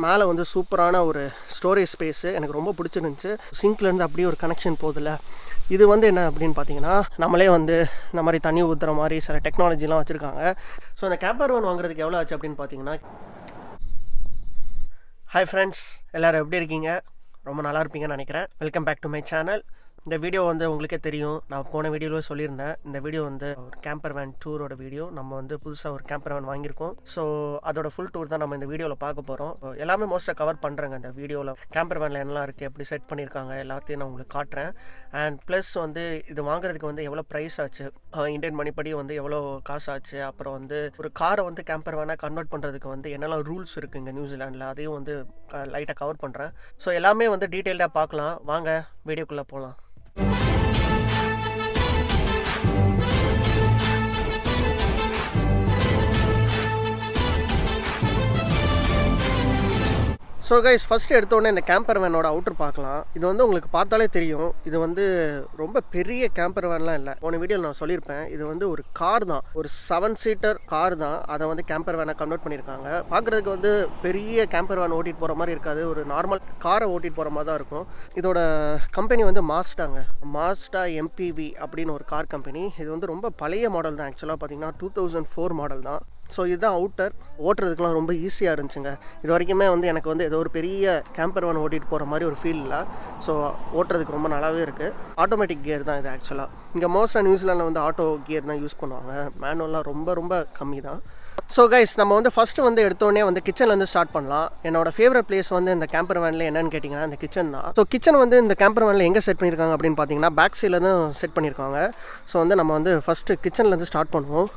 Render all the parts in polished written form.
மேலே வந்து சூப்பரான ஒரு ஸ்டோரேஜ் ஸ்பேஸு எனக்கு ரொம்ப பிடிச்சிருந்துச்சு. சிங்க்லேருந்து அப்படியே ஒரு கனெக்ஷன் போதில்ல. இது வந்து என்ன அப்படின்னு பார்த்தீங்கன்னா, நம்மளே வந்து இந்த மாதிரி தண்ணி ஊற்றுற மாதிரி சில டெக்னாலஜிலாம் வச்சுருக்காங்க. ஸோ அந்த கேம்பர்வேன் வாங்குறதுக்கு எவ்வளோ ஆச்சு அப்படின்னு பார்த்தீங்கன்னா, ஹாய் ஃப்ரெண்ட்ஸ், எல்லோரும் எப்படி இருக்கீங்க? ரொம்ப நல்லா இருப்பீங்கன்னு நினைக்கிறேன். Welcome back to my channel. இந்த வீடியோ வந்து உங்களுக்கே தெரியும், நான் போன வீடியோவில் சொல்லியிருந்தேன். இந்த வீடியோ வந்து ஒரு கேம்பர்வேன் டூரோட வீடியோ. நம்ம வந்து புதுசாக ஒரு கேம்பர்வேன் வாங்கியிருக்கோம். ஸோ அதோட ஃபுல் டூர் தான் நம்ம இந்த வீடியோவில் பார்க்க போகிறோம். எல்லாமே மோஸ்ட்டாக கவர் பண்ணுறேங்க இந்த வீடியோவில். கேம்பர்வேனில் என்னெல்லாம் இருக்குது, எப்படி செட் பண்ணியிருக்காங்க, எல்லாத்தையும் நான் உங்களுக்கு காட்டுறேன். அண்ட் ப்ளஸ் வந்து இது வாங்குறதுக்கு வந்து எவ்வளோ ப்ரைஸ் ஆச்சு, இந்தியன் மணிப்படி வந்து எவ்வளோ காசு ஆச்சு, அப்புறம் வந்து ஒரு காரை வந்து கேம்பர்வேனாக கன்வெர்ட் பண்ணுறதுக்கு வந்து என்னெல்லாம் ரூல்ஸ் இருக்குது இங்கே நியூசிலாண்டில், அதையும் வந்து லைட்டாக கவர் பண்ணுறேன். ஸோ எல்லாமே வந்து டீட்டெயில்டாக பார்க்கலாம். வாங்க வீடியோக்குள்ளே போகலாம். ஸோ கைஸ், ஃபஸ்ட்டு எடுத்தோடனே இந்த கேம்பர்வேனோட அவுட்டர் பார்க்கலாம். இது வந்து உங்களுக்கு பார்த்தாலே தெரியும், இது வந்து ரொம்ப பெரிய கேம்பர்வேன்லாம் இல்லை. போன வீடியோவில் நான் சொல்லியிருப்பேன், இது வந்து ஒரு கார் தான், ஒரு 7 சீட்டர் கார் தான். அதை வந்து கேம்பர்வேனை கன்வெர்ட் பண்ணியிருக்காங்க. பார்க்குறதுக்கு வந்து பெரிய கேம்பர்வேன் ஓட்டிகிட்டு போகிற மாதிரி இருக்காது, ஒரு நார்மல் காரை ஓட்டிகிட்டு போகிற மாதிரி தான் இருக்கும். இதோட கம்பெனி வந்து மாஸ்டா எம்பிவி அப்படின்னு ஒரு கார் கம்பெனி. இது வந்து ரொம்ப பழைய மாடல் தான். ஆக்சுவலாக பார்த்தீங்கன்னா 2004 மாடல் தான். ஸோ இதுதான் அவுட்டர். ஓட்டுறதுக்குலாம் ரொம்ப ஈஸியாக இருந்துச்சுங்க. இது வரைக்குமே வந்து எனக்கு வந்து ஏதோ ஒரு பெரிய கேம்பர்வேன் ஓட்டிகிட்டு போகிற மாதிரி ஒரு ஃபீல் இல்லை. ஸோ ஓட்டுறதுக்கு ரொம்ப நல்லாவே இருக்குது. ஆட்டோமேட்டிக் கியர் தான் இது ஆக்சுவலாக. இங்கே மோஸ்ட்டாக நியூசிலாண்டில் வந்து ஆட்டோ கியர் தான் யூஸ் பண்ணுவாங்க. மேனுவலாக ரொம்ப கம்மி தான். ஸோ கைஸ், நம்ம வந்து ஃபஸ்ட்டு வந்து எடுத்தோடனே வந்து கிச்சன்லேருந்து ஸ்டார்ட் பண்ணலாம். என்னோட ஃபேவரட் பிளேஸ் வந்து இந்த கேம்பர்வேனில் என்னென்னு கேட்டிங்கன்னா இந்த கிச்சன் தான். ஸோ கிச்சன் வந்து இந்த கேம்பர்வேனில் எங்கே செட் பண்ணியிருக்காங்க அப்படின்னு பார்த்தீங்கன்னா பேக் சைடில் தான் செட் பண்ணியிருக்காங்க. ஸோ வந்து நம்ம வந்து ஃபஸ்ட்டு கிச்சன்லேருந்து ஸ்டார்ட் பண்ணுவோம்.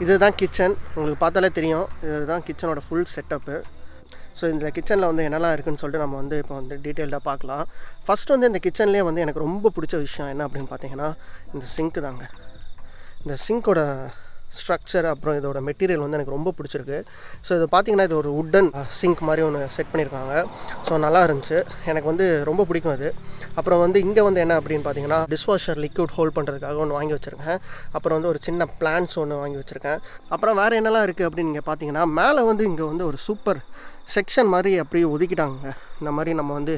இதுதான் கிச்சன். உங்களுக்கு பார்த்தாலே தெரியும், இதுதான் கிச்சனோட ஃபுல் செட்டப்பு. ஸோ இந்த கிச்சனில் வந்து என்னெல்லாம் இருக்குதுன்னு சொல்லிட்டு நம்ம வந்து இப்போ வந்து டீட்டெயில்டாக பார்க்கலாம். ஃபஸ்ட்டு வந்து இந்த கிச்சன்லேயே வந்து எனக்கு ரொம்ப பிடிச்ச விஷயம் என்ன அப்படின்னு பார்த்தீங்கன்னா இந்த சிங்க்கு தாங்க. இந்த சிங்க்கோட ஸ்ட்ரக்சர் அப்புறம் இதோட மெட்டீரியல் வந்து எனக்கு ரொம்ப பிடிச்சிருக்கு. ஸோ இது பார்த்திங்கன்னா இது ஒரு வுட்டன் சிங்க் மாதிரி ஒன்று செட் பண்ணியிருக்காங்க. ஸோ நல்லா இருந்துச்சு, எனக்கு வந்து ரொம்ப பிடிக்கும் இது. அப்புறம் வந்து இங்கே வந்து என்ன அப்படின்னு பார்த்தீங்கன்னா டிஷ்வாஷர் லிக்விட் ஹோல்ட் பண்ணுறதுக்காக ஒன்று வாங்கி வச்சுருக்கேன். அப்புறம் வந்து ஒரு சின்ன பிளான்ஸ் ஒன்று வாங்கி வச்சுருக்கேன். அப்புறம் வேறு என்னெல்லாம் இருக்குது அப்படின்னு நீங்கள் பார்த்தீங்கன்னா மேலே வந்து இங்கே வந்து ஒரு சூப்பர் செக்ஷன் மாதிரி அப்படியே ஒதுக்கிட்டாங்க. இந்த மாதிரி நம்ம வந்து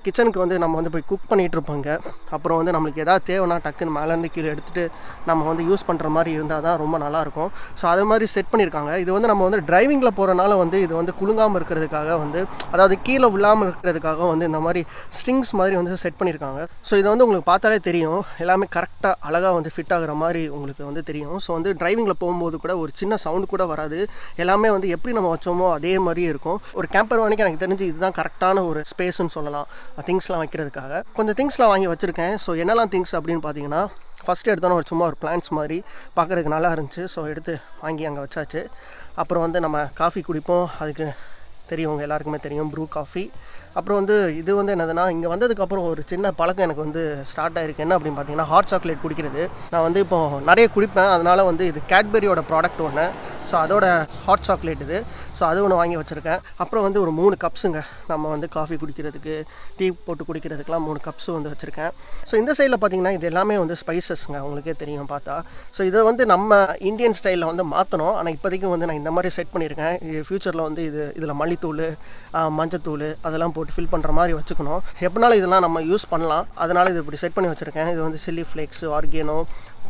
கிச்சனுக்கு வந்து நம்ம வந்து போய் குக் பண்ணிகிட்ருப்போங்க. அப்புறம் வந்து நம்மளுக்கு எதாவது தேவைன்னா டக்குன்னு மேலேருந்து கீழே எடுத்துகிட்டு நம்ம வந்து யூஸ் பண்ணுற மாதிரி இருந்தால் தான் ரொம்ப நல்லாயிருக்கும். ஸோ அது மாதிரி செட் பண்ணியிருக்காங்க. இது வந்து நம்ம வந்து டிரைவிங்கில் போகிறனால வந்து இது வந்து குலுங்காமல் இருக்கிறதுக்காக வந்து, அதாவது கீழே விழாமல் இருக்கிறதுக்காக வந்து இந்த மாதிரி ஸ்ட்ரிங்ஸ் மாதிரி வந்து செட் பண்ணியிருக்காங்க. ஸோ இதை வந்து உங்களுக்கு பார்த்தாலே தெரியும், எல்லாமே கரெக்டாக அழகாக வந்து ஃபிட் ஆகிற மாதிரி உங்களுக்கு வந்து தெரியும். ஸோ வந்து டிரைவிங்கில் போகும்போது கூட ஒரு சின்ன சவுண்டு கூட வராது. எல்லாமே வந்து எப்படி நம்ம வச்சோமோ அதே மாதிரியே இருக்கும். ஒரு கேம்பர்வேனுக்கு எனக்கு தெரிஞ்சு இதுதான் கரெக்டான ஒரு ஸ்பேஸ்ன்னு சொல்லலாம், திங்ஸ்லாம் வைக்கிறதுக்காக. கொஞ்சம் திங்ஸ்லாம் வாங்கி வச்சுருக்கேன். ஸோ என்னெல்லாம் திங்ஸ் அப்படின்னு பார்த்தீங்கன்னா, ஃபஸ்ட்டு எடுத்தோன்னே ஒரு சும்மா ஒரு பிளான்ட்ஸ் மாதிரி பார்க்குறதுக்கு நல்லா இருந்துச்சு. ஸோ எடுத்து வாங்கி அங்கே வச்சாச்சு. அப்புறம் வந்து நம்ம காஃபி குடிப்போம், அதுக்கு தெரியும், எல்லாருக்குமே தெரியும், ப்ரூ காஃபி. அப்புறம் வந்து இது வந்து என்னதுன்னா, இங்கே வந்ததுக்கப்புறம் ஒரு சின்ன பழக்கம் எனக்கு வந்து ஸ்டார்ட் ஆகிருக்கு. என்ன அப்படின்னு பார்த்தீங்கன்னா ஹாட் சாக்லேட் குடிக்கிறது. நான் வந்து இப்போது நிறைய குடிப்பேன். அதனால் வந்து இது கேட்பரியோட ப்ராடக்ட் ஒன்று. ஸோ அதோட ஹாட் சாக்லேட் இது. ஸோ அது ஒன்று வாங்கி வச்சுருக்கேன். அப்புறம் வந்து ஒரு 3 கப்ஸுங்க, நம்ம வந்து காஃபி குடிக்கிறதுக்கு, டீ போட்டு குடிக்கிறதுக்கெலாம் 3 கப்ஸு வந்து வச்சுருக்கேன். ஸோ இந்த சைடில் பார்த்திங்கன்னா இது எல்லாமே வந்து ஸ்பைசஸ்ங்க, உங்களுக்கே தெரியும் பார்த்தா. ஸோ இதை வந்து நம்ம இந்தியன் ஸ்டைலில் வந்து மாற்றணும். ஆனால் இப்போதைக்கு வந்து நான் இந்த மாதிரி செட் பண்ணியிருக்கேன். இது ஃப்யூச்சரில் வந்து இதில் மல்லித்தூள், மஞ்சத்தூள் அதெல்லாம் போட்டு ஃபில் பண்ணுற மாதிரி வச்சுக்கணும். எப்படினாலும் இதெல்லாம் நம்ம யூஸ் பண்ணலாம். அதனால் இது இப்படி செட் பண்ணி வச்சுருக்கேன். இது வந்து சில்லி ஃப்ளேக்ஸு, ஆர்கேனோ,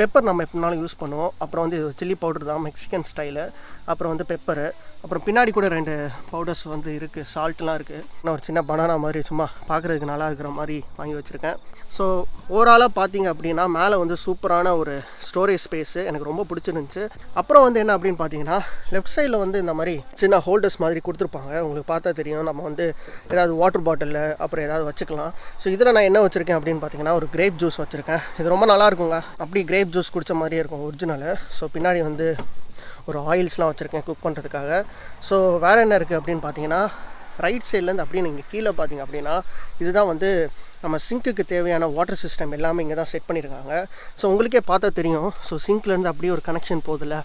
பெப்பர் நம்ம எப்படினாலும் யூஸ் பண்ணுவோம். அப்புறம் வந்து இது சில்லி பவுடர் தான், மெக்சிகன் ஸ்டைலு. அப்புறம் வந்து பெப்பரு, அப்புறம் பின்னாடி கூட 2 பவுடர்ஸ் வந்து இருக்குது, சால்ட்லாம் இருக்குது. நான் ஒரு சின்ன பனானா மாதிரி சும்மா பார்க்குறதுக்கு நல்லா இருக்கிற மாதிரி வாங்கி வச்சுருக்கேன். ஸோ ஓவராலாக பார்த்தீங்க அப்படின்னா மேலே வந்து சூப்பரான ஒரு ஸ்டோரேஜ் ஸ்பேஸு எனக்கு ரொம்ப பிடிச்சிருந்துச்சு. அப்புறம் வந்து என்ன அப்படின்னு பார்த்தீங்கன்னா லெஃப்ட் சைடில் வந்து இந்த மாதிரி சின்ன ஹோல்டர்ஸ் மாதிரி கொடுத்துருப்பாங்க. உங்களுக்கு பார்த்தா தெரியும், நம்ம வந்து ஏதாவது வாட்டர் பாட்டிலில் அப்புறம் ஏதாவது வச்சுக்கலாம். ஸோ இதில் நான் என்ன வச்சுருக்கேன் அப்படின்னு பார்த்தீங்கன்னா ஒரு கிரேப் ஜூஸ் வச்சுருக்கேன். இது ரொம்ப நல்லாயிருக்குங்க, அப்படி கிரேப் ஜூஸ் குடித்த மாதிரியே இருக்கும் ஒரிஜினலு. ஸோ பின்னாடி வந்து ஒரு ஆயில்ஸ்லாம் வச்சுருக்கேன் குக் பண்ணுறதுக்காக. ஸோ வேறு என்ன இருக்குது அப்படின்னு பார்த்தீங்கன்னா ரைட் சைட்லேருந்து அப்படியே நீங்கள் கீழே பார்த்தீங்க அப்படின்னா இதுதான் வந்து நம்ம சிங்க்குக்கு தேவையான வாட்டர் சிஸ்டம் எல்லாமே இங்கே தான் செட் பண்ணியிருக்காங்க. ஸோ உங்களுக்கே பார்த்தா தெரியும். ஸோ சிங்க்லேருந்து அப்படியே ஒரு கனெக்ஷன் போதில்ல.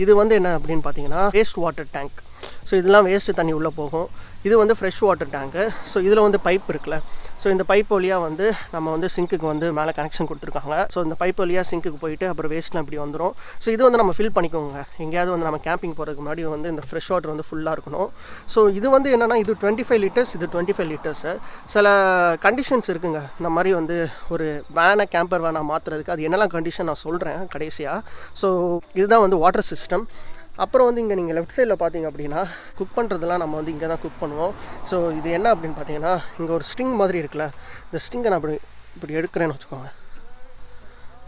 இது வந்து என்ன அப்படின்னு பார்த்தீங்கன்னா வேஸ்ட் வாட்டர் டேங்க். ஸோ இதெல்லாம் வேஸ்ட்டு தண்ணி உள்ளே போகும். இது வந்து ஃப்ரெஷ் வாட்டர் டேங்க்கு. ஸோ இதில் வந்து பைப் இருக்குல்ல, ஸோ இந்த பைப் வழியாக வந்து நம்ம வந்து சிங்க்குக்கு வந்து மேலே கனெக்ஷன் கொடுத்துருக்காங்க. ஸோ இந்த பைப் வழியாக சிங்க்குக்கு போயிட்டு அப்புறம் வேஸ்ட்லாம் இப்படி வந்துடும். ஸோ இது வந்து நம்ம ஃபில் பண்ணிக்கோங்க. எங்கேயாவது வந்து நம்ம கேம்பிங் போகிறதுக்கு முன்னாடி வந்து இந்த ஃப்ரெஷ் வாட்டர் வந்து ஃபுல்லாக இருக்கணும். ஸோ இது வந்து என்னென்னா இது 25 லிட்டர்ஸ், இது 25 லிட்டர்ஸு. சில கண்டிஷன்ஸ் இருக்குங்க இந்த மாதிரி வந்து ஒரு வேனை கேம்பர் வேனை மாற்றுறதுக்கு. அது என்னெல்லாம் கண்டிஷன் நான் சொல்கிறேன் கடைசியாக. ஸோ இதுதான் வந்து வாட்டர் சிஸ்டம். அப்புறம் வந்து இங்கே நீங்கள் லெஃப்ட் சைடில் பார்த்தீங்க அப்படின்னா குக் பண்ணுறதுலாம் நம்ம வந்து இங்கே தான் குக் பண்ணுவோம். ஸோ இது என்ன அப்படின்னு பார்த்தீங்கன்னா இங்கே ஒரு ஸ்ட்ரிங் மாதிரி இருக்குல்ல, இந்த ஸ்ட்ரிங்கை நான் இப்படி எடுக்கிறேன்னு வச்சுக்கோங்க.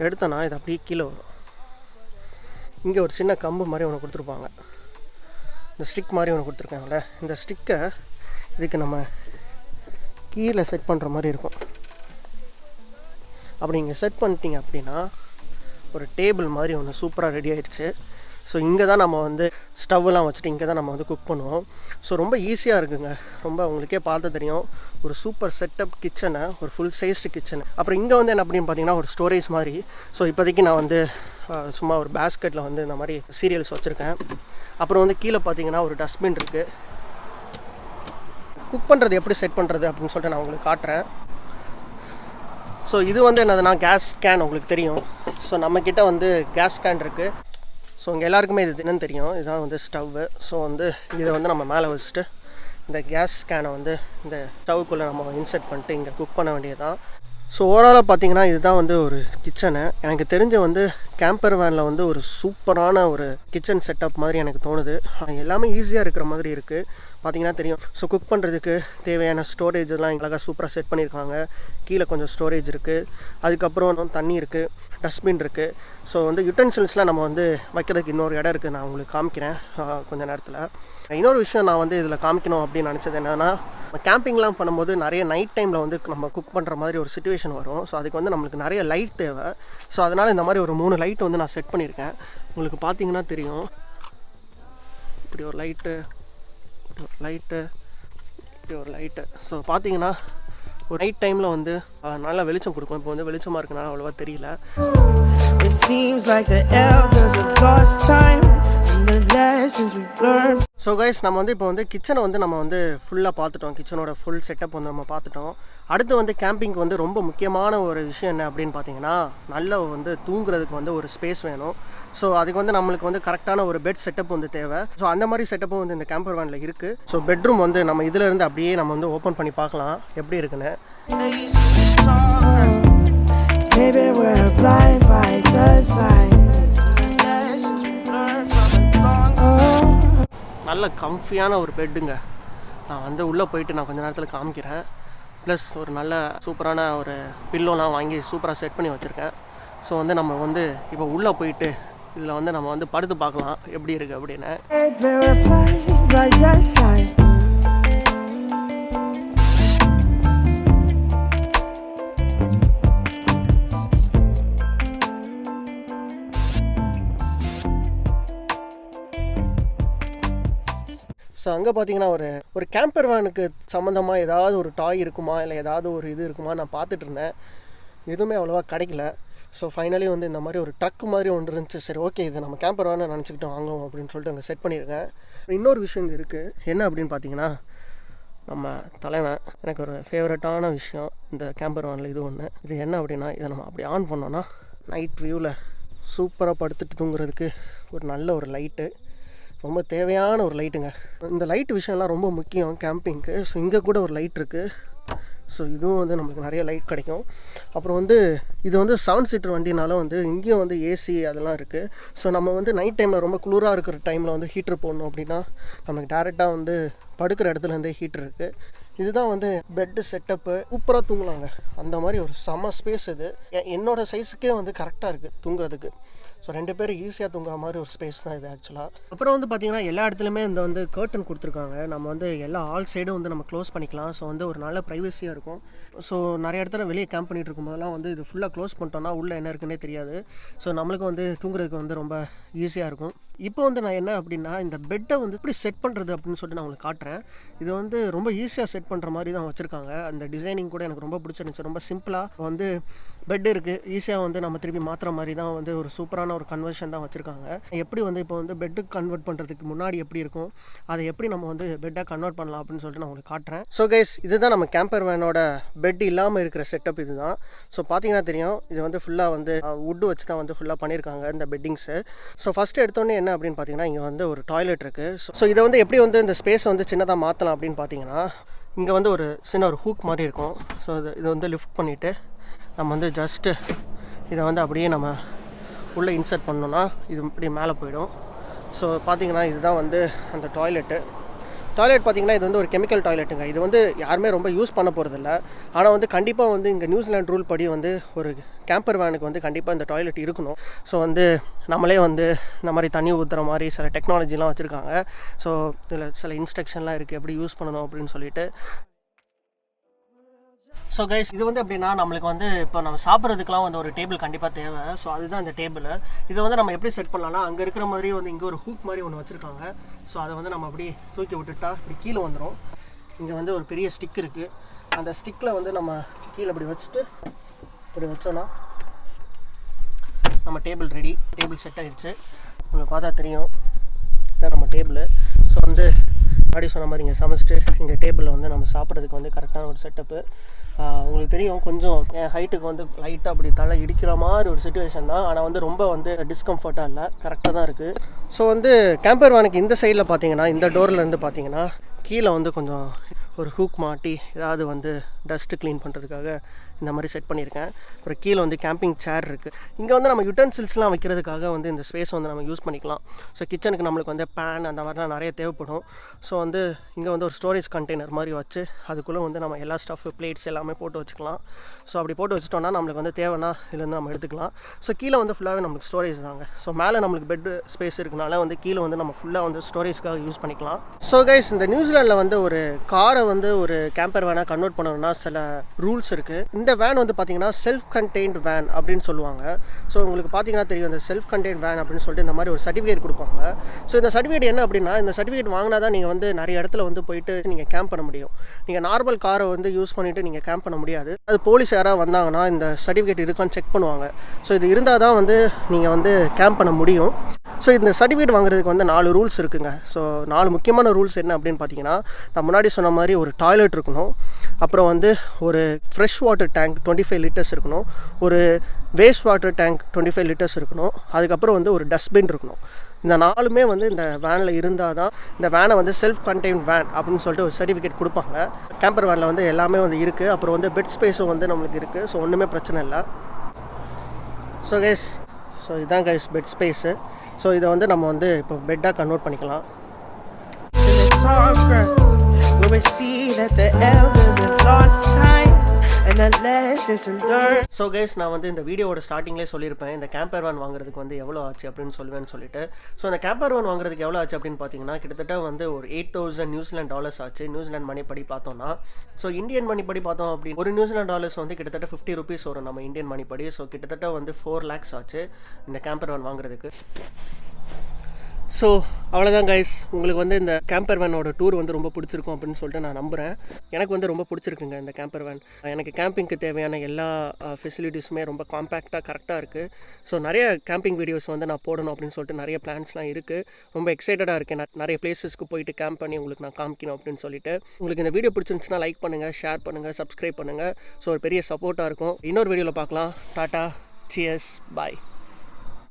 எடுத்தேன்னா இது அப்படியே கீழே வரும். இங்கே ஒரு சின்ன கம்பு மாதிரி ஒன்று கொடுத்துருப்பாங்க, இந்த ஸ்டிக் மாதிரி ஒன்று கொடுத்துருக்காங்கல்ல, இந்த ஸ்டிக்கை இதுக்கு நம்ம கீழே செட் பண்ணுற மாதிரி இருக்கும். அப்படி இங்கே செட் பண்ணிட்டீங்க அப்படின்னா ஒரு டேபிள் மாதிரி ஒன்று சூப்பராக ரெடி ஆகிடுச்சு. ஸோ இங்கே தான் நம்ம வந்து ஸ்டவ்லாம் வச்சுட்டு இங்கே தான் நம்ம வந்து குக் பண்ணுவோம். ஸோ ரொம்ப ஈஸியாக இருக்குங்க. ரொம்ப உங்களுக்கே பார்த்து தெரியும், ஒரு சூப்பர் செட்டப் கிச்சனை, ஒரு ஃபுல் சைஸ்டு கிச்சனு. அப்புறம் இங்கே வந்து என்ன அப்படின்னு பார்த்தீங்கன்னா ஒரு ஸ்டோரேஜ் மாதிரி. ஸோ இப்போதைக்கு நான் வந்து சும்மா ஒரு பேஸ்கெட்டில் வந்து இந்த மாதிரி சீரியல்ஸ் வச்சுருக்கேன். அப்புறம் வந்து கீழே பார்த்தீங்கன்னா ஒரு டஸ்ட்பின் இருக்குது. குக் பண்ணுறது எப்படி செட் பண்ணுறது அப்படின்னு சொல்லிட்டு நான் உங்களுக்கு காட்டுறேன். ஸோ இது வந்து என்னதுன்னா கேஸ் கேன், உங்களுக்கு தெரியும். ஸோ நம்மக்கிட்ட வந்து கேஸ் கேன் இருக்குது. ஸோ இங்கே எல்லாருக்குமே இது என்னன்னு தெரியும், இதுதான் வந்து ஸ்டவ்வு. ஸோ வந்து இதை வந்து நம்ம மேலே வச்சுட்டு இந்த கேஸ் கேனை வந்து இந்த ஸ்டவ்வுக்குள்ளே நம்ம இன்செர்ட் பண்ணிட்டு இங்கே குக் பண்ண வேண்டியதுதான். ஸோ ஓவராலாக பார்த்தீங்கன்னா இதுதான் வந்து ஒரு கிச்சனு. எனக்கு தெரிஞ்ச வந்து கேம்பர் வேனில் வந்து ஒரு சூப்பரான ஒரு கிச்சன் செட்டப் மாதிரி எனக்கு தோணுது. எல்லாமே ஈஸியாக இருக்கிற மாதிரி இருக்குது, பார்த்தீங்கன்னா தெரியும். ஸோ குக் பண்ணுறதுக்கு தேவையான ஸ்டோரேஜ் எல்லாம் அழகாக சூப்பராக செட் பண்ணியிருக்காங்க. கீழே கொஞ்சம் ஸ்டோரேஜ் இருக்குது, அதுக்கப்புறம் தண்ணி இருக்குது, டஸ்ட்பின் இருக்குது. ஸோ வந்து யுட்டென்சில்ஸ்லாம் நம்ம வந்து வைக்கிறதுக்கு இன்னொரு இடம் இருக்குது, நான் உங்களுக்கு காமிக்கிறேன் கொஞ்சம் நேரத்தில். இன்னொரு விஷயம் நான் வந்து இதில் காமிக்கணும் அப்படின்னு நினச்சது என்னென்னா, கேம்பிங்லாம் பண்ணும்போது நிறைய நைட் டைமில் வந்து நம்ம குக் பண்ணுற மாதிரி ஒரு சுச்சுவேஷன் வரும். ஸோ அதுக்கு வந்து நம்மளுக்கு நிறைய லைட் தேவை. ஸோ அதனால் இந்த மாதிரி ஒரு 3 லைட் வந்து நான் செட் பண்ணியிருக்கேன். உங்களுக்கு பார்த்தீங்கன்னா தெரியும், இப்படி ஒரு லைட்டு, இப்படி ஒரு லைட்டு. ஸோ பார்த்தீங்கன்னா ஒரு நைட் டைமில் வந்து நல்லா வெளிச்சம் கொடுக்கும். இப்போ வந்து வெளிச்சமாக இருக்குனால அவ்வளோவா தெரியல. ஸோ கைஸ், நம்ம வந்து இப்போ வந்து கிச்சனை வந்து நம்ம வந்து ஃபுல்லாக பார்த்துட்டோம். கிச்சனோட ஃபுல் செட்டப் வந்து நம்ம பார்த்துட்டோம். அடுத்து வந்து கேம்பிங்க்கு வந்து ரொம்ப முக்கியமான ஒரு விஷயம் என்ன அப்படின்னு பார்த்தீங்கன்னா, நல்ல வந்து தூங்குறதுக்கு வந்து ஒரு ஸ்பேஸ் வேணும். ஸோ அதுக்கு வந்து நம்மளுக்கு வந்து கரெக்டான ஒரு பெட் செட்டப் வந்து தேவை. ஸோ அந்த மாதிரி செட்டப்பும் வந்து இந்த கேம்பர் வேனில் இருக்குது. ஸோ பெட்ரூம் வந்து நம்ம இதில் இருந்து அப்படியே நம்ம வந்து ஓப்பன் பண்ணி பார்க்கலாம் எப்படி இருக்குன்னு. நல்ல கம்ஃபியான ஒரு பெட்டுங்க. நான் வந்து உள்ளே போயிட்டு நான் கொஞ்சம் நேரத்தில் காமிக்கிறேன். ப்ளஸ் ஒரு நல்ல சூப்பரான ஒரு பில்லோலாம் வாங்கி சூப்பராக செட் பண்ணி வச்சுருக்கேன். ஸோ வந்து நம்ம வந்து இப்போ உள்ளே போயிட்டு இதில் வந்து நம்ம வந்து படுத்து பார்க்கலாம் எப்படி இருக்குது அப்படின்னு. ஸோ அங்கே பார்த்தீங்கன்னா ஒரு கேம்பர் வேனுக்கு சம்மந்தமாக ஏதாவது ஒரு டாய் இருக்குமா, இல்லை ஏதாவது ஒரு இது இருக்குமா நான் பார்த்துட்டு இருந்தேன். எதுவுமே அவ்வளோவா கிடைக்கல. ஸோ ஃபைனலி வந்து இந்த மாதிரி ஒரு ட்ரக் மாதிரி ஒன்று இருந்துச்சு. சரி ஓகே, இது நம்ம கேம்பர் வேனை நினச்சிக்கிட்டு வாங்குவோம் அப்படின்னு சொல்லிட்டு அங்கே செட் பண்ணியிருக்கேன். இன்னொரு விஷயம் இங்கே இருக்குது. என்ன அப்படின்னு பார்த்தீங்கன்னா, நம்ம தலைவன் எனக்கு ஒரு ஃபேவரட்டான விஷயம் இந்த கேம்பர் வேனில் இது ஒன்று. இது என்ன அப்படின்னா, இதை நம்ம அப்படி ஆன் பண்ணோன்னா நைட் வியூவில் சூப்பராக படுத்துட்டு தூங்குறதுக்கு ஒரு நல்ல ஒரு லைட்டு, ரொம்ப தேவையான ஒரு லைட்டுங்க. இந்த லைட்டு விஷயம்லாம் ரொம்ப முக்கியம் கேம்பிங்க்கு. ஸோ இங்கே கூட ஒரு லைட் இருக்குது. ஸோ இதுவும் வந்து நம்மளுக்கு நிறைய லைட் கிடைக்கும். அப்புறம் வந்து இது வந்து 7 சீட்டர் வண்டினால வந்து இங்கேயும் வந்து ஏசி அதெல்லாம் இருக்குது. ஸோ நம்ம வந்து நைட் டைமில் ரொம்ப குளிராக இருக்கிற டைமில் வந்து ஹீட்ரு போடணும் அப்படின்னா நமக்கு டேரெக்டாக வந்து படுக்கிற இடத்துலேருந்தே ஹீட்ரு இருக்குது. இதுதான் வந்து பெட்டு செட்டப்பு. சூப்பராக தூங்கலாங்க. அந்த மாதிரி ஒரு செம ஸ்பேஸ் இது. என்னோடய சைஸுக்கே வந்து கரெக்டாக இருக்குது தூங்குறதுக்கு. ஸோ 2 பேர் ஈஸியாக தூங்குற மாதிரி ஒரு ஸ்பேஸ் தான் இது ஆக்சுவலாக. அப்புறம் வந்து பார்த்திங்கன்னா எல்லா இடத்துலையுமே இந்த வந்து கர்டன் கொடுத்துருக்காங்க. நம்ம வந்து எல்லா ஆல் சைடும் வந்து நம்ம க்ளோஸ் பண்ணிக்கலாம். ஸோ வந்து ஒரு நல்ல ப்ரைவசியாக இருக்கும். ஸோ நிறைய இடத்துல வெளியே கேம்ப் பண்ணிகிட்டு இருக்கும்போதெல்லாம் வந்து இது ஃபுல்லாக க்ளோஸ் பண்ணிட்டோன்னா உள்ளே என்ன இருக்குன்னே தெரியாது. ஸோ நம்மளுக்கு வந்து தூங்குறதுக்கு வந்து ரொம்ப ஈஸியாக இருக்கும். இப்போ வந்து நான் என்ன அப்படின்னா, இந்த பெட்டை வந்து எப்படி செட் பண்ணுறது அப்படின்னு சொல்லிட்டு நான் உங்களுக்கு காட்டுறேன். இது வந்து ரொம்ப ஈஸியாக செட் பண்ணுற மாதிரி தான் வச்சுருக்காங்க. அந்த டிசைனிங் கூட எனக்கு ரொம்ப பிடிச்சிருந்துச்சு. ரொம்ப சிம்பிளாக வந்து பெட் இருக்குது, ஈஸியாக வந்து நம்ம திருப்பி மாற்றுற மாதிரி தான் வந்து ஒரு சூப்பரான ஒரு கன்வர்ஷன் தான் வச்சுருக்காங்க. எப்படி வந்து இப்போ வந்து பெட்டுக்கு கன்வெர்ட் பண்ணுறதுக்கு முன்னாடி எப்படி இருக்கும், அதை எப்படி நம்ம வந்து பெட்டாக கன்வெர்ட் பண்ணலாம் அப்படின்னு சொல்லிட்டு நான் உங்களுக்கு காட்டுறேன். ஸோ கைஸ், இதுதான் நம்ம கேம்பர் வேனோட பெட் இல்லாமல் இருக்கிற செட்டப் இது தான். ஸோ பார்த்தீங்கன்னா தெரியும், இது வந்து ஃபுல்லாக வந்து வுட்டு வச்சு தான் வந்து ஃபுல்லாக பண்ணியிருக்காங்க இந்த பெட்டிங்ஸு. ஸோ ஃபஸ்ட்டு எடுத்தோன்னே என்ன அப்படின்னு பார்த்தீங்கன்னா, இங்கே வந்து ஒரு டாய்லெட் இருக்குது. ஸோ இதை வந்து எப்படி வந்து இந்த ஸ்பேஸை வந்து சின்னதாக மாற்றலாம் அப்படின்னு பார்த்தீங்கன்னா, இங்கே வந்து ஒரு சின்ன ஒரு ஹூக் மாதிரி இருக்கும். ஸோ இது வந்து லிஃப்ட் பண்ணிவிட்டு நம்ம வந்து ஜஸ்ட்டு இதை வந்து அப்படியே நம்ம உள்ளே இன்சர்ட் பண்ணோன்னா இது இப்படி மேலே போயிடும். ஸோ பார்த்திங்கன்னா இதுதான் வந்து அந்த டாய்லெட் பார்த்திங்கன்னா இது வந்து ஒரு கெமிக்கல் டாய்லெட்டுங்க. இது வந்து யாருமே ரொம்ப யூஸ் பண்ண போகிறதில்ல. ஆனால் வந்து கண்டிப்பாக வந்து இங்கே நியூசிலாண்ட் ரூல் படி வந்து ஒரு கேம்பர் வேனுக்கு வந்து கண்டிப்பாக இந்த டாய்லெட் இருக்கணும். ஸோ வந்து நம்மளே வந்து இந்த மாதிரி தண்ணி ஊற்றுற மாதிரி சில டெக்னாலஜிலாம் வச்சுருக்காங்க. ஸோ இதில் சில இன்ஸ்ட்ரக்ஷன்லாம் இருக்குது எப்படி யூஸ் பண்ணணும் அப்படின்னு சொல்லிட்டு. ஸோ கைஸ், இது வந்து எப்படின்னா நம்மளுக்கு வந்து இப்போ நம்ம சாப்பிட்றதுக்குலாம் வந்து ஒரு டேபிள் கண்டிப்பாக தேவை. ஸோ அதுதான் இந்த டேபிள். இதை வந்து நம்ம எப்படி செட் பண்ணலாம்னா, அங்கே இருக்கிற மாதிரி வந்து இங்கே ஒரு ஹூக் மாதிரி ஒன்று வச்சுருக்காங்க. ஸோ அதை வந்து நம்ம அப்படி தூக்கி விட்டுட்டா இப்படி கீழே வந்துடும். இங்கே வந்து ஒரு பெரிய ஸ்டிக் இருக்குது. அந்த ஸ்டிக்கில் வந்து நம்ம கீழே இப்படி வச்சுட்டு இப்படி வச்சோன்னா நம்ம டேபிள் ரெடி. டேபிள் செட் ஆகிடுச்சு. உங்களுக்கு பார்த்தா தெரியும், இதான் நம்ம டேபிள். ஸோ வந்து முன்னாடி சொன்ன மாதிரி இங்கே சமைச்சிட்டு இங்கே டேபிளில் வந்து நம்ம சாப்பிட்றதுக்கு வந்து கரெக்டான ஒரு செட்டப்பு. உங்களுக்கு தெரியும், கொஞ்சம் என் ஹைட்டுக்கு வந்து லைட்டாக அப்படி தலை இடிக்கிற மாதிரி ஒரு சிச்சுவேஷன் தான். ஆனால் வந்து ரொம்ப வந்து டிஸ்கம்ஃபர்ட்டாக இல்லை, கரெக்டாக தான் இருக்குது. ஸோ வந்து கேம்பர் வேனுக்கு இந்த சைடில் பார்த்தீங்கன்னா, இந்த டோர்லேருந்து பார்த்தீங்கன்னா கீழே வந்து கொஞ்சம் ஒரு ஹூக் மாட்டி ஏதாவது வந்து டஸ்ட்டு க்ளீன் பண்ணுறதுக்காக இந்த மாதிரி செட் பண்ணியிருக்கேன். அப்புறம் கீழே வந்து கேம்பிங் சேர் இருக்குது. இங்கே வந்து நம்ம யுட்டன்சில்ஸ்லாம் வைக்கிறதுக்காக வந்து இந்த ஸ்பேஸ் வந்து நம்ம யூஸ் பண்ணிக்கலாம். ஸோ கிச்சனுக்கு நம்மளுக்கு வந்து பேன் அந்த மாதிரிலாம் நிறைய தேவைப்படும். ஸோ வந்து இங்கே வந்து ஒரு ஸ்டோரேஜ் கண்டெய்னர் மாதிரி வச்சு அதுக்குள்ளே வந்து நம்ம எல்லா ஸ்டஃப் பிளேட்ஸ் எல்லாமே போட்டு வச்சுக்கலாம். ஸோ அப்படி போட்டு வச்சுட்டோம்னா நம்மளுக்கு வந்து தேவைன்னா இதுலேருந்து நம்ம எடுத்துக்கலாம். ஸோ கீழே வந்து ஃபுல்லாகவே நம்மளுக்கு ஸ்டோரேஜ் தாங்க. ஸோ மேலே நம்மளுக்கு பெட் ஸ்பேஸ் இருக்கனால வந்து கீழே வந்து நம்ம ஃபுல்லாக வந்து ஸ்டோரேஜ்க்காக யூஸ் பண்ணிக்கலாம். ஸோ கைஸ், இந்த நியூசிலாண்டில் வந்து ஒரு காரை வந்து ஒரு கேம்பர் வேனாக கன்வெர்ட் பண்ணணும்னா சில ரூல்ஸ் இருக்குது. இந்த வேன் வந்து பார்த்தீங்கன்னா செல்ஃப் கண்டெய்ன்ட் வேன் அப்படின்னு சொல்லுவாங்க. ஸோ உங்களுக்கு பார்த்தீங்கன்னா தெரியும், இந்த செல்ஃப் கண்டெய்ன்ட் வேன் அப்படின்னு சொல்லிட்டு இந்த மாதிரி ஒரு சர்டிஃபிகேட் கொடுப்பாங்க. ஸோ இந்த சர்டிஃபிகேட் என்ன அப்படின்னா, இந்த சர்டிஃபிகேட் வாங்கினா தான் நீங்கள் வந்து நிறைய இடத்துல வந்து போயிட்டு நீங்கள் கேம்ப் பண்ண முடியும். நீங்கள் நார்மல் காரை வந்து யூஸ் பண்ணிவிட்டு நீங்கள் கேம்ப் பண்ண முடியாது. அது போலீஸ் யாராவது வந்தாங்கன்னா இந்த சர்டிஃபிகேட் இருக்கான்னு செக் பண்ணுவாங்க. ஸோ இது இருந்தால் தான் வந்து நீங்கள் வந்து கேம்ப் பண்ண முடியும். ஸோ இந்த சர்டிஃபிகேட் வாங்குறதுக்கு வந்து 4 ரூல்ஸ் இருக்குங்க. ஸோ 4 முக்கியமான ரூல்ஸ் என்ன அப்படின்னு பார்த்தீங்கன்னா, நான் முன்னாடி சொன்ன மாதிரி ஒரு டாய்லெட் இருக்கணும், அப்புறம் வந்து ஒரு ஃப்ரெஷ் வாட்டர் டேங்க் 25 லிட்டர்ஸ் இருக்கணும், ஒரு வேஸ்ட் வாட்டர் டேங்க் 25 லிட்டர்ஸ் இருக்கணும், அதுக்கப்புறம் வந்து ஒரு டஸ்ட்பின் இருக்கணும். இந்த 4மே வந்து இந்த வேனில் இருந்தால் தான் இந்த வேனை வந்து செல்ஃப் கண்டெய்ன்ட் வேன் அப்படின்னு சொல்லிட்டு ஒரு சர்டிஃபிகேட் கொடுப்பாங்க. கேம்பர் வேனில் வந்து எல்லாமே வந்து இருக்குது. அப்புறம் வந்து பெட் ஸ்பேஸும் வந்து நம்மளுக்கு இருக்குது. ஸோ ஒன்றுமே பிரச்சனை இல்லை. ஸோ கைஸ், ஸோ இதுதான் கைஸ் பெட் ஸ்பேஸு. ஸோ இதை வந்து நம்ம வந்து இப்போ பெட்டாக கன்வெர்ட் பண்ணிக்கலாம். ஸோ கைஸ், நான் வந்து இந்த வீடியோவோட ஸ்டார்டிங்லேயே சொல்லியிருப்பேன் இந்த கேம்பர் வேன் வாங்குறதுக்கு வந்து எவ்வளோ ஆச்சு அப்படின்னு சொல்லுவேன்னு சொல்லிட்டு. ஸோ இந்த கேம்பர் வேன் வாங்குறதுக்கு எவ்வளோ ஆச்சு அப்படின்னு பார்த்தீங்கன்னா, கிட்டத்தட்ட வந்து ஒரு 8,000 நியூசிலாண்ட் டாலர்ஸ் ஆச்சு. நியூசிலாண்ட் மணி படி பார்த்தோம்னா, ஸோ இந்தியன் மணி படி பார்த்தோம் அப்படின்னு ஒரு நியூசிலாண்ட் டாலர்ஸ் வந்து கிட்டத்தட்ட 50 ருபீஸ் வரும் நம்ம இந்தியன் மணி படி. ஸோ கிட்டத்தட்ட வந்து 4 lakhs ஆச்சு இந்த கேம்பர் வேன் வாங்குறதுக்கு. ஸோ அவ்வளோதான் கைஸ், உங்களுக்கு வந்து இந்த கேம்பர் வேனோட டூர் வந்து ரொம்ப பிடிச்சிருக்கும் அப்படின்னு சொல்லிட்டு நான் நம்புகிறேன். எனக்கு வந்து ரொம்ப பிடிச்சிருக்குங்க இந்த கேம்பர் வேன். எனக்கு கேம்பிங்க்கு தேவையான எல்லா ஃபெசிலிட்டிஸுமே ரொம்ப காம்பேக்டாக கரெக்டாக இருக்குது. ஸோ நிறைய கேம்பிங் வீடியோஸ் வந்து நான் போடணும் அப்படின்னு சொல்லிட்டு நிறைய பிளான்ஸ்லாம் இருக்குது. ரொம்ப எக்ஸைட்டடாக இருக்கேன். நிறைய பிளேஸஸ்க்கு போயிட்டு கேம்ப் பண்ணி உங்களுக்கு நான் காமிக்கணும் அப்படின்னு சொல்லிட்டு. உங்களுக்கு இந்த வீடியோ பிடிச்சிருந்துச்சுன்னா லைக் பண்ணுங்கள், ஷேர் பண்ணுங்கள், சப்ஸ்கிரைப் பண்ணுங்கள். ஸோ ஒரு பெரிய சப்போர்ட்டாக இருக்கும். இன்னொரு வீடியோவில் பார்க்கலாம். டாட்டா, சியர்ஸ், பாய்.